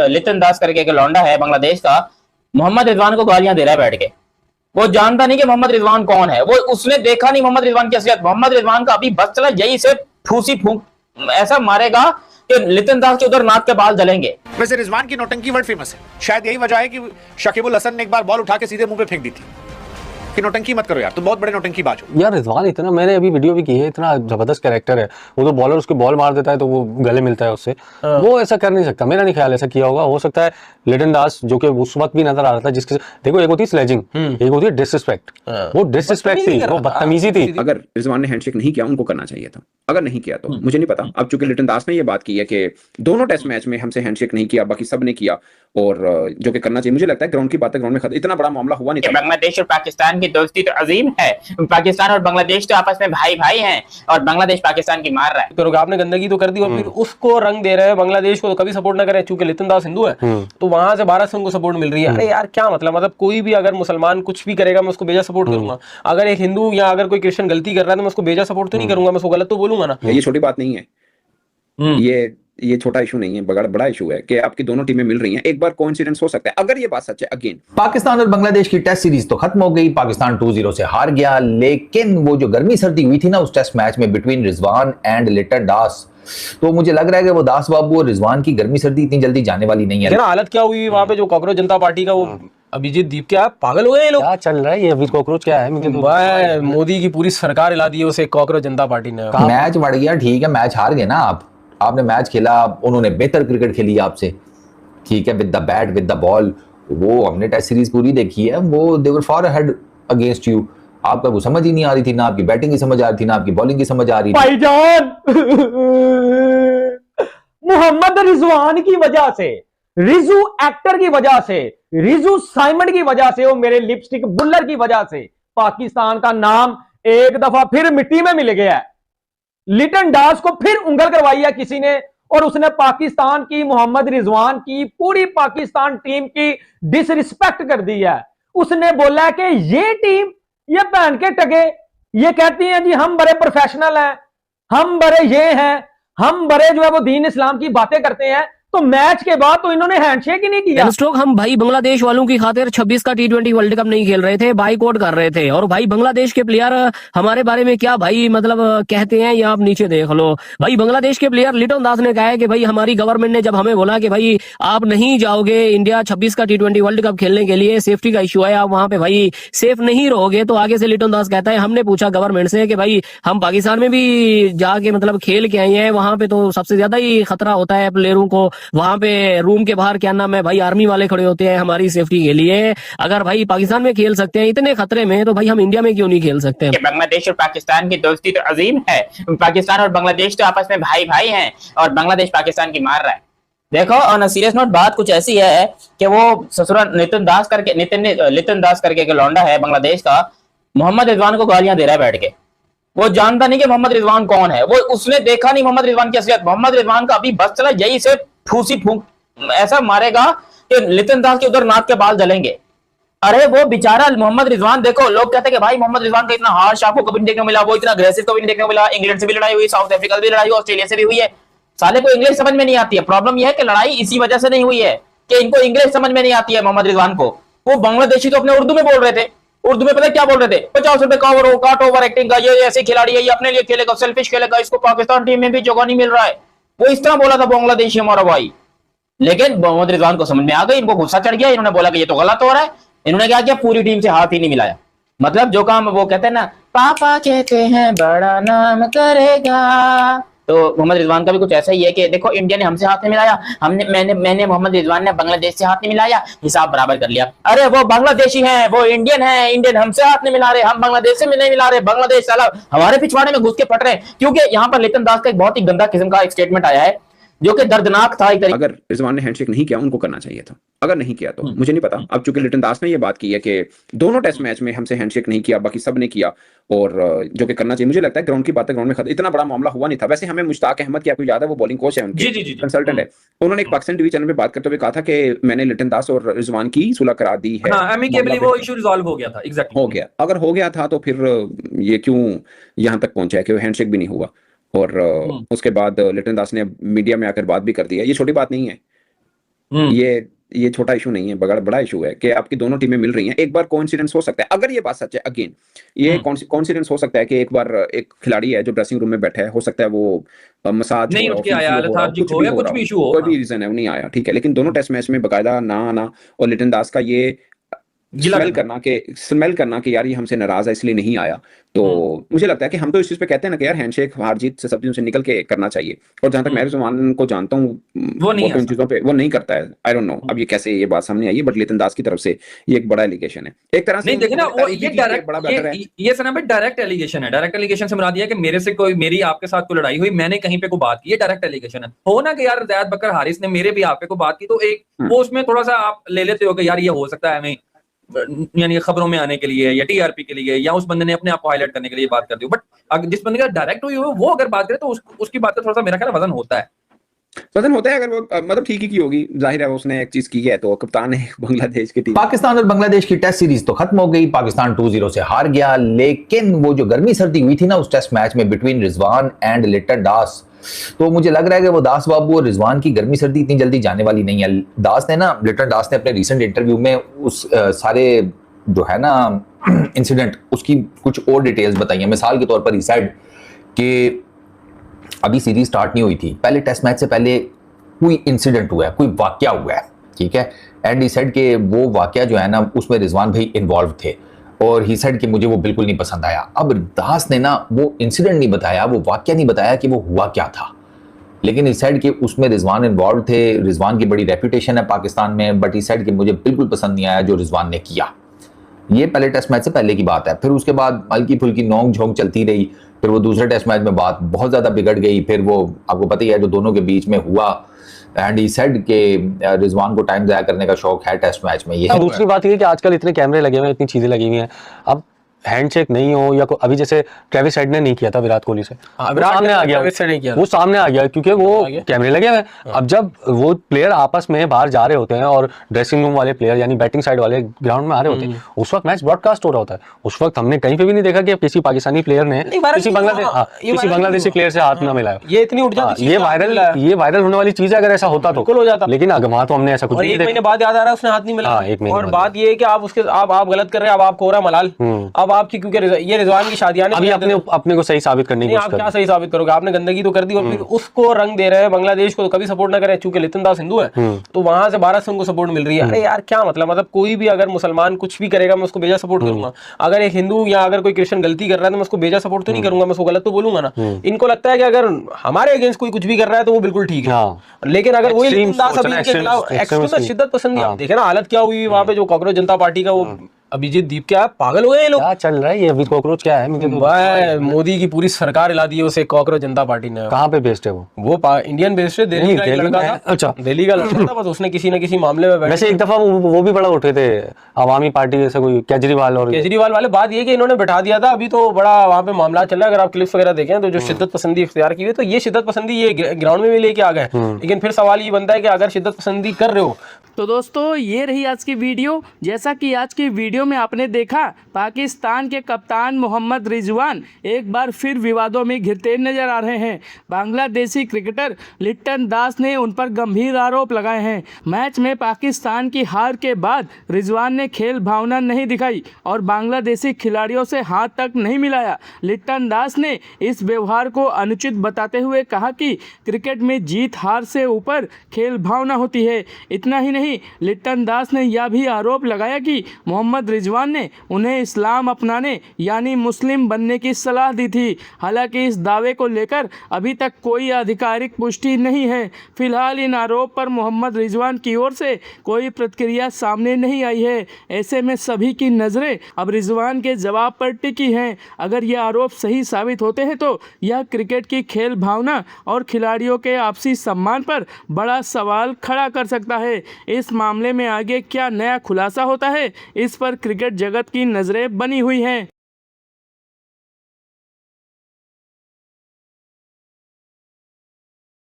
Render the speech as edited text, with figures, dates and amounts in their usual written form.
लितन दास करके एक लौंडा है बांग्लादेश का, मोहम्मद रिजवान को गालियां दे रहा है बैठ के। वो जानता नहीं कि मोहम्मद रिजवान कौन है, वो उसने देखा नहीं मोहम्मद रिजवान की असलियत। मोहम्मद रिजवान का अभी बस चला, यही से फूसी फूंक ऐसा मारेगा कि लितन दास के उधर नाक के बाल जलेंगे। वैसे रिजवान की नौटंकी वर्ड फेमस है, शायद यही वजह है कि शकीबुल हसन ने एक बार बॉल उठा के सीधे मुंह पे फेंक दी थी कि नौटंकी मत करो यार, तुम बहुत बड़े नौटंकी बाज हो। यार रिजवान इतना, मैंने अभी वीडियो भी की है, इतना जबरदस्त कैरेक्टर है। वो तो बॉलर उसके बॉल मार देता है तो वो गले मिलता है उससे, वो ऐसा कर नहीं सकता। मेरा नहीं ख्याल ऐसा किया होगा। हो सकता है लिटन दास जो कि उस वक्त भी नजर आ रहा था, जिसके देखो एक होती है स्लेजिंग, एक होती है डिसरिस्पेक्ट। वो डिसरिस्पेक्ट थी, वो बदतमीजी थी। अगर रिजवान ने हैंडशेक नहीं किया, उनको करना चाहिए था। अगर नहीं किया तो मुझे नहीं पता। अब चूंकि लिटन दास ने ये बात की है कि दोनों टेस्ट मैच में हमसे हैंडशेक नहीं किया, बाकी सब ने किया, और जो कि करना चाहिए। मुझे लगता है ग्राउंड की बात है, ग्राउंड में खत्म, इतना बड़ा मामला हुआ नहीं था। बांग्लादेश और पाकिस्तान की दोस्ती तो अजीम है, पाकिस्तान और बांग्लादेश तो आपस में भाई भाई हैं, और बांग्लादेश पाकिस्तान की मार रहा है। करोगे आपने गंदगी तो कर दी और फिर उसको रंग दे रहे हैं। बांग्लादेश को तो कभी सपोर्ट ना करें, चूंकि लितन दास हिंदू है तो वहां से भारत से उनको सपोर्ट मिल रही है। अरे यार क्या मतलब कोई भी अगर मुसलमान कुछ भी करेगा मैं उसको बेजा सपोर्ट करूंगा। अगर एक हिंदू या अगर कोई क्रिश्चियन गलती कर रहा है तो मैं उसको बेजा सपोर्ट तो नहीं करूंगा, मैं उसको गलत तो बोलूंगा ना। ये छोटी बात नहीं है, ये छोटा इशू नहीं है, बड़ा इशू है कि आपकी दोनों टीमें मिल रही हैं। एक बार कोइंसिडेंस हो सकता है, अगर ये बात सच है। अगेन पाकिस्तान और बांग्लादेश की टेस्ट सीरीज तो खत्म हो गई, पाकिस्तान 2-0 से हार गया, लेकिन वो जो गर्मी सर्दी हुई थी ना उस टेस्ट मैच में बिटवीन रिजवान एंड लिटन दास, तो मुझे लग रहा है कि वो दास बाबू और रिजवान की गर्मी सर्दी इतनी जल्दी जाने वाली नहीं है। हालत क्या हुई वहां पे, जो कॉकरोच जनता पार्टी का वो अभिजीत दीप, क्या पागल हो गए ये लोग? क्या चल रहा है ये? अभी कॉकरोच क्या है? मुझे तो मोदी की पूरी सरकार हिला दी है उसे कॉकरोच जनता पार्टी ने। मैच बढ़ गया, ठीक है, मैच हार गए ना आपने मैच खेला, उन्होंने बेहतर क्रिकेट खेली आपसे, ठीक है, with the bat with the ball. वो हमने टेस्ट सीरीज पूरी देखी है, वो दे वर फार अहेड अगेंस्ट यू। आपका वो समझ ही नहीं आ रही थी, ना आपकी बैटिंग की समझ आ रही थी, ना आपकी बॉलिंग की समझ आ रही थी। भाईजान मोहम्मद रिजवान की वजह से, रिजू एक्टर की वजह से, रिजू साइमन की वजह से, वो मेरे लिपस्टिक बुल्लर की वजह से पाकिस्तान का नाम एक दफा फिर मिट्टी में मिल गया है। लिटन दास को फिर उंगल करवाई है किसी ने, और उसने पाकिस्तान की, मोहम्मद रिजवान की, पूरी पाकिस्तान टीम की डिसरिस्पेक्ट कर दी है। उसने बोला है कि ये टीम, ये पहन के टके, ये कहती हैं जी हम बड़े प्रोफेशनल हैं, हम बड़े ये हैं, हम बड़े जो है वो दीन इस्लाम की बातें करते हैं। तो मैच के बाद तो इन्होंने हैंडशेक ही नहीं किया। स्ट्रोक हम भाई बांग्लादेश वालों की खातिर 26 का T20 वर्ल्ड कप नहीं खेल रहे थे, बाइकआउट कर रहे थे। और भाई बांग्लादेश के प्लेयर हमारे बारे में क्या भाई मतलब कहते हैं, या आप नीचे देख लो। भाई बांग्लादेश के प्लेयर लिटन दास ने कहा है कि भाई हमारी गवर्नमेंट ने जब हमें बोला कि भाई आप नहीं जाओगे इंडिया 26 का T20 वर्ल्ड कप खेलने के लिए, सेफ्टी का इश्यू है, आप वहां पे भाई सेफ नहीं रहोगे। तो आगे से लिटन दास कहता है हमने पूछा गवर्नमेंट से कि भाई हम पाकिस्तान में भी जाके मतलब खेल के आए हैं, वहां पे तो सबसे ज्यादा ही खतरा होता है प्लेयरों को। वहां पे रूम के बाहर क्या नाम है भाई आर्मी वाले खड़े होते हैं हमारी सेफ्टी के लिए। अगर भाई पाकिस्तान में खेल सकते हैं इतने खतरे में, तो भाई हम इंडिया में क्यों नहीं खेल सकते हैं? बांग्लादेश और पाकिस्तान की दोस्ती तो अजीम है, पाकिस्तान और बांग्लादेश तो आपस में भाई भाई हैं, और बांग्लादेश पाकिस्तान की मार रहा है। देखो ऑन अ सीरियस नोट, बात कुछ ऐसी है कि वो ससुरा लिटन दास करके एक लौंडा है बांग्लादेश का, मोहम्मद रिजवान को गालियां दे रहा है बैठ के। वो जानता नहीं कि मोहम्मद रिजवान कौन है, वो उसने देखा नहीं मोहम्मद रिजवान की असलियत। मोहम्मद रिजवान का अभी बस चला, यही से फूसी फूंक ऐसा मारेगा कि लिटन दास के उधर नाक के बाल जलेंगे। अरे वो बेचारा मोहम्मद रिजवान, देखो लोग कहते हैं कि भाई मोहम्मद रिजवान का इतना हार्श आपको कभी नहीं देखने को मिला, वो इतना अग्रेसिव कभी नहीं देखने को मिला। इंग्लैंड से भी लड़ाई हुई, साउथ अफ्रीका से भी लड़ाई हुई, ऑस्ट्रेलिया से भी हुई है। साले को इंग्लिश समझ में नहीं आती है। प्रॉब्लम यह है कि लड़ाई इसी वजह से नहीं हुई है कि इनको इंग्लिश समझ में नहीं आती है मोहम्मद रिजवान को। वो बांग्लादेशी तो अपने उर्दू में बोल रहे थे, उर्दू में पता क्या बोल रहे थे, 50 रुपए काट ओवर एक्टिंग का, ये ऐसे खिलाड़ी है, ये अपने लिए खेलेगा, सेल्फिश खेलेगा, इसको पाकिस्तान टीम में भी जगह नहीं मिल रहा है। वो इस तरह बोला था बांग्लादेशी हमारा भाई। लेकिन मोहम्मद रिजवान को समझ में आ गई, इनको गुस्सा चढ़ गया, इन्होंने बोला कि ये तो गलत हो रहा है। इन्होंने क्या किया, पूरी टीम से हाथ ही नहीं मिलाया। मतलब जो काम वो कहते हैं ना, पापा कहते हैं बड़ा नाम करेगा, तो मोहम्मद रिजवान का भी कुछ ऐसा ही है कि देखो इंडिया ने हमसे हाथ नहीं मिलाया, मैंने मोहम्मद रिजवान ने बांग्लादेश से हाथ नहीं मिलाया, हिसाब बराबर कर लिया। अरे वो बांग्लादेशी हैं, वो इंडियन है, इंडियन हमसे हाथ नहीं मिला रहे, हम बांग्लादेश से नहीं मिला रहे, बांग्लादेश साला हमारे पिछवाड़े में घुस के पट रहे हैं। क्योंकि यहाँ पर लिटन दास का एक बहुत ही गंदा किस्म का एक स्टेटमेंट आया है जो कि दर्दनाक था। अगर रिजवान ने हैंडशेक नहीं किया, उनको करना चाहिए था। अगर नहीं किया तो मुझे नहीं पता। अब चूंकि लिटन दास ने ये बात की है कि दोनों टेस्ट मैच में हमसे हैंडशेक नहीं किया, बाकी सब ने किया, और जो कि करना चाहिए। मुझे लगता है ग्राउंड की बात है, ग्राउंड में खत्म, इतना बड़ा मामला हुआ नहीं था। वैसे हमें मुश्ताक अहमद की, आपको याद है, वो बॉलिंग कोच है, उनके कंसल्टेंट है, उन्होंने एक पाकिस्तान टीवी चैनल में बात करते हुए कहा था कि मैंने लिटन दास और रिजवान की सुलह करा दी है, वो इशू रिजॉल्व हो गया था। एग्जैक्टली हो गया। अगर हो गया था तो फिर ये क्यों यहाँ तक पहुंचा है कि हैंडशेक भी नहीं हुआ। और उसके बाद लिटन दास ने मीडिया में आकर बात भी कर दी है। ये छोटी बात नहीं है, ये छोटा इशू नहीं है, बड़ा इशू है कि आपकी दोनों टीमें मिल रही हैं। एक बार कोइंसिडेंस हो सकता है, अगर ये बात सच है, अगेन ये कोइंसिडेंस हो सकता है कि एक बार एक खिलाड़ी है जो ड्रेसिंग रूम में बैठा है, हो सकता है वो मसाज नहीं उठ के आया, लेथार्जिक हो या कुछ भी इशू हो, कोई भी रीजन है वो नहीं आया, ठीक है। लेकिन दोनों टेस्ट मैच में बकायदा ना आना और लिटन दास का ये स्मेल करना कि यार ये हमसे नाराज है इसलिए नहीं आया, तो मुझे लगता है कि हम तो इस चीज पे कहते हैं ना कि यार हैंडशेक हार जीत से सब चीजों से निकल के करना चाहिए। और जहां तक मैं रिजवान को जानता हूँ, वो नहीं इन चीजों पे वो नहीं करता है। आई डोंट नो अब ये कैसे ये बात सामने आई है, बट लिटन दास की तरफ से ये एक बड़ा एलिगेशन है एक तरह से। नहीं देखिए ना, वो ये डायरेक्ट ये सना भाई डायरेक्ट एलिगेशन है। डायरेक्ट एलिगेशन से मुराद ये है कि मेरे से कोई मेरी आपके साथ कोई लड़ाई हुई, मैंने कहीं पे कोई बात की, ये डायरेक्ट एलिगेशन है। हो ना कि यार ज़ैद बकर हारिस ने मेरे भी आप पे कोई बात की, तो एक वो उसमें थोड़ा सा आप ले लेते हो कि यार ये हो सकता है हमें यानी खबरों में आने के लिए या टीआरपी के लिए या उस बंदे ने अपने आप को हाईलाइट करने के लिए बात कर दी हो। बट जिस बंदे का डायरेक्ट हुई हो वो अगर बात करे तो उसकी बात का थोड़ा सा मेरा ख्याल वजन होता है। वजन होता है अगर वो मतलब ठीक ही की होगी, जाहिर है उसने एक चीज की है, तो कप्तान है बांग्लादेश की टीम। पाकिस्तान और बांग्लादेश की टेस्ट सीरीज तो खत्म हो गई, पाकिस्तान 2-0 से हार गया, लेकिन वो जो गर्मी सर्दी हुई थी ना उस टेस्ट मैच में बिटवीन रिजवान एंड लिटन दास, तो मुझे लग रहा है कि वो दास बाबू और रिजवान की गर्मी सर्दी इतनी जल्दी जाने वाली नहीं है। लिटन दास ने अपने रिसेंट इंटरव्यू में उस सारे जो है ना इंसिडेंट उसकी कुछ और डिटेल्स बताई हैं। मिसाल के तौर पर ही साइड कि अभी सीरीज स्टार्ट नहीं हुई थी, पहले टेस्ट मैच से पहले कोई इंसिडेंट हुआ है, कोई वाकया हुआ है, ठीक है, एंड ही सेड कि वो वाकया जो है ना उसमें रिजवान भाई इन्वॉल्व थे और ही सेड कि मुझे वो बिल्कुल नहीं पसंद आया। अब दास ने ना वो इंसिडेंट नहीं बताया, वो वाकया नहीं बताया कि वो हुआ क्या था, लेकिन ही सेड कि उसमें रिजवान इन्वॉल्व थे, रिजवान की बड़ी रेपुटेशन है पाकिस्तान में, बट ही सेड कि मुझे बिल्कुल पसंद नहीं आया जो रिजवान ने किया। ये पहले टेस्ट मैच से पहले की बात है। फिर उसके बाद हल्की फुल्की नोक झोंक चलती रही, फिर वो दूसरे टेस्ट मैच में बात बहुत ज़्यादा बिगड़ गई, फिर वो आपको पता ही है जो दोनों के बीच में हुआ, एंड ही सेड के रिजवान को टाइम ज़ाया करने का शौक है टेस्ट मैच में। ये दूसरी बात ये कि आजकल इतने कैमरे लगे हुए हैं, इतनी चीजें लगी हुई हैं, अब हैंडशेक नहीं हो या अभी जैसे ट्रेविस हेड ने नहीं किया था विराट कोहली से, सामने आ गया, वो सामने आ गया क्योंकि वो कैमरे लगे हुए। अब जब वो प्लेयर आपस में बाहर जा रहे होते हैं और ड्रेसिंग रूम वाले प्लेयर यानी बैटिंग साइड वाले ग्राउंड में आ रहे होते हैं, उस वक्त मैच ब्रॉडकास्ट हो रहा होता है। उस वक्त हमने कहीं पे भी नहीं देखा कि किसी पाकिस्तानी प्लेयर ने किसी बांग्लादेशी प्लेयर से हाथ न मिलाया। ये इतनी उठ जाती, ये वायरल होने वाली चीज है अगर ऐसा होता तो हो जाता, लेकिन वहां तो हमने ऐसा कुछ नहीं देखा। 1 महीने बाद याद आ रहा है उसने हाथ नहीं मिलाया। और बात ये है कि आप उसके आप गलत कर रहे हैं, अब आपको हो रहा मलाल, अब आपकी क्योंकि ये रिजवान की शादियां अभी अपने को सही साबित करने की कोशिश कर रहे हैं। आप क्या सही साबित करोगे, आपने गंदगी तो कर दी और फिर उसको रंग दे रहे हैं। बांग्लादेश को तो कभी सपोर्ट ना करें, चूंकि लिटन दास हिंदू है तो वहां से 12 से उनको सपोर्ट मिल रही है। अरे यार क्या मतलब कोई भी अगर मुसलमान कुछ भी करेगा मैं उसको बेजा सपोर्ट करूंगा, अगर एक हिंदू या अगर कोई क्रिश्चियन गलती कर रहा है तो मैं उसको बेजा सपोर्ट तो नहीं करूंगा, मैं उसको गलत तो बोलूंगा ना। इनको लगता है कि अगर हमारे अगेंस्ट कोई कुछ भी कर रहा है तो वो बिल्कुल ठीक है, लेकिन अगर वही लिटन दास अभी इनके खिलाफ एक्सट्रीमिस्ट शिद्दत पसंदी, आप देखे ना हालत क्या हुई वहां पे, जो कांग्रेस जनता पार्टी का वो अभिजीत दीप, क्या पागल हो गए लोग, क्या चल रहा है ये अभी कॉकरोच क्या है, मुझे तो मोदी की पूरी सरकार हिला दी है उसे कांग्रेस जनता पार्टी ने। कहाँ पे बेस्ड है वो इंडियन बेस्ड है, दिल्ली का लड़का था। अच्छा, दिल्ली का लड़का था, बस उसने किसी न किसी मामले में वैसे एक दफा वो भी बड़ा उठे थे अवामी पार्टी जैसे कोई केजरीवाल वाले। बात ये कि इन्होंने बैठा दिया था, अभी तो बड़ा वहाँ पे मामला चल रहा है। अगर आप क्लिप्स वगैरह देखें तो जो शिद्दत पसंदी इख्तियार की हुई, तो ये शिद्दत पसंदी ये ग्राउंड में भी लेके आ गए। लेकिन फिर सवाल ये बनता है कि अगर शिद्दत पसंदी कर रहे हो तो दोस्तों ये रही आज की वीडियो। जैसा कि आज की वीडियो में आपने देखा, पाकिस्तान के कप्तान मोहम्मद रिजवान एक बार फिर विवादों में घिरते नजर आ रहे हैं। बांग्लादेशी क्रिकेटर लिटन दास ने उन पर गंभीर आरोप लगाए हैं। मैच में पाकिस्तान की हार के बाद रिजवान ने खेल भावना नहीं दिखाई और बांग्लादेशी खिलाड़ियों से हाथ तक नहीं मिलाया। लिटन दास ने इस व्यवहार को अनुचित बताते हुए कहा कि क्रिकेट में जीत हार से ऊपर खेल भावना होती है। इतना ही नहीं, लिटन दास ने यह भी आरोप लगाया कि मोहम्मद रिजवान ने उन्हें इस्लाम अपनाने यानी मुस्लिम बनने की सलाह दी थी। हालांकि इस दावे को लेकर अभी तक कोई आधिकारिक पुष्टि नहीं है। फिलहाल इन आरोप पर मोहम्मद रिजवान की ओर से कोई प्रतिक्रिया सामने नहीं आई है। ऐसे में सभी की नज़रें अब रिजवान के जवाब पर टिकी हैं। अगर ये आरोप सही साबित होते हैं तो यह क्रिकेट की खेल भावना और खिलाड़ियों के आपसी सम्मान पर बड़ा सवाल खड़ा कर सकता है। इस मामले में आगे क्या नया खुलासा होता है, इस पर क्रिकेट जगत की नज़रें बनी हुई हैं।